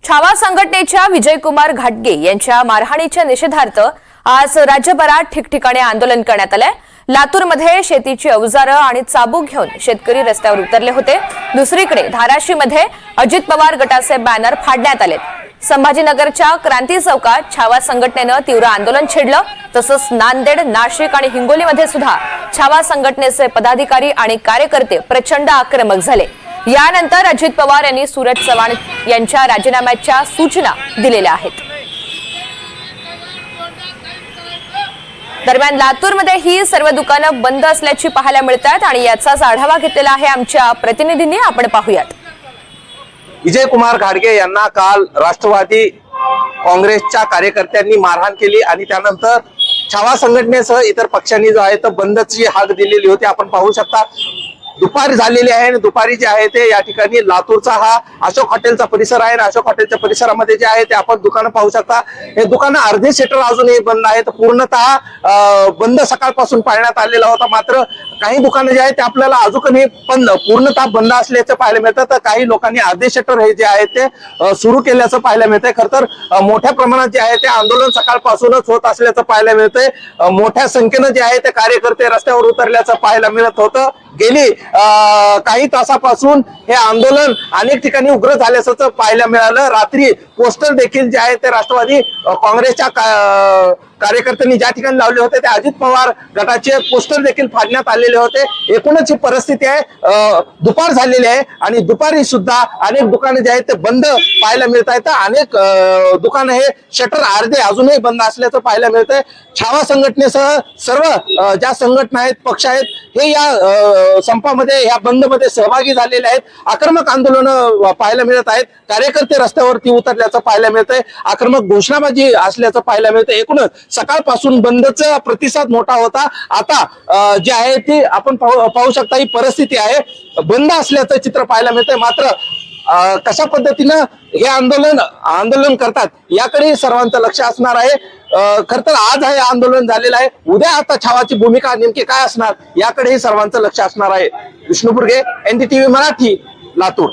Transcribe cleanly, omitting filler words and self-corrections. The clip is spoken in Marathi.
छावा संघटनेच्या विजयकुमार घाटगे यांच्या मारहाणीच्या निषेधार्थ आज राज्यभरात ठिकठिकाणी आंदोलन करण्यात आले। लातूरमध्ये शेतीची अवजारं आणि चाबूक घेऊन शेतकरी रस्त्यावर उतरले होते। दुसरीकडे धाराशीमध्ये अजित पवार गटाचे बॅनर फाडण्यात आले। संभाजीनगरच्या क्रांती चौकात छावा संघटनेनं तीव्र आंदोलन छेडलं। तसंच नांदेड, नाशिक आणि हिंगोलीमध्ये सुद्धा छावा संघटनेचे पदाधिकारी आणि कार्यकर्ते प्रचंड आक्रमक झाले। यानंतर अजित पवार यांनी सूरज चव्हाण यांच्या राजीनाम्याच्या सूचना दिलेल्या आहेत। दरम्यान लातूरमध्ये ही सर्व दुकानं बंद असल्याची पाहायला मिळतात आणि याचाच आढावा घेतलेला आहे आमच्या प्रतिनिधींनी। आपण पाहूयात। विजयकुमार घाटगे यांना काल राष्ट्रवादी काँग्रेसच्या कार्यकर्त्यांनी मारहाण केली आणि त्यानंतर छावा संघटनेसह इतर पक्षांनी जो आहे तो बंदची हाक दिलेली होती। आपण पाहू शकता दुपारी झालेली आहे आणि दुपारी जे आहे ते या ठिकाणी लातूरचा हा अशोक हॉटेलचा परिसर आहे। अशोक हॉटेलच्या परिसरामध्ये जे आहे ते आपण दुकानं पाहू शकता। हे दुकानं अर्धे शटर अजूनही बंद आहेत। पूर्णतः बंद सकाळपासून पाळण्यात आलेला होता। मात्र काही दुकानं जे आहेत ते आपल्याला अजूनही पूर्णतः बंद असल्याचं पाहायला मिळतं। तर काही लोकांनी अर्धे शटर हे जे आहे ते सुरू केल्याचं पाहायला मिळतंय। खरं तर मोठ्या प्रमाणात जे आहे ते आंदोलन सकाळपासूनच होत असल्याचं पाहायला मिळतंय। मोठ्या संख्येनं जे आहे ते कार्यकर्ते रस्त्यावर उतरल्याचं पाहायला मिळत होतं। गेली काही तासापासून हे आंदोलन अनेक ठिकाणी उग्र झाल्याचं पाहायला मिळालं। रात्री पोस्टर देखील जे आहे ते राष्ट्रवादी काँग्रेसच्या कार्यकर्त्यांनी ज्या ठिकाणी लावले होते ते अजित पवार गटाचे पोस्टर देखील फाडण्यात आलेले होते। एकूणच ही परिस्थिती आहे। दुपार झालेली आहे आणि दुपारी सुद्धा अनेक दुकाने जे आहेत ते बंद पाहायला मिळत आहेत। अनेक दुकानं हे शटर अर्धे अजूनही बंद असल्याचं पाहायला मिळतंय। छावा संघटनेसह सर्व ज्या संघटना आहेत, पक्ष आहेत, हे या संपामध्ये, या बंदमध्ये सहभागी झालेले आहेत। आक्रमक आंदोलन पाहायला मिळत आहेत। कार्यकर्ते रस्त्यावरती उतरल्याचं पाहायला मिळतंय। आक्रमक घोषणाबाजी असल्याचं पाहायला मिळतंय। एकूणच सकाळपासून बंदचा प्रतिसाद मोठा होता। आता जे आहे ती आपण पाहू शकता ही परिस्थिती आहे। बंद असल्याचं चित्र पाहायला मिळतंय। मात्र कशा पद्धतीनं हे आंदोलन करतात याकडे सर्वांचं लक्ष असणार आहे। खर तर आज हे आंदोलन झालेलं आहे। उद्या आता छावाची भूमिका नेमकी काय असणार याकडेही सर्वांचं लक्ष असणार आहे। विष्णू बुर्गे, NDTV मराठी, लातूर।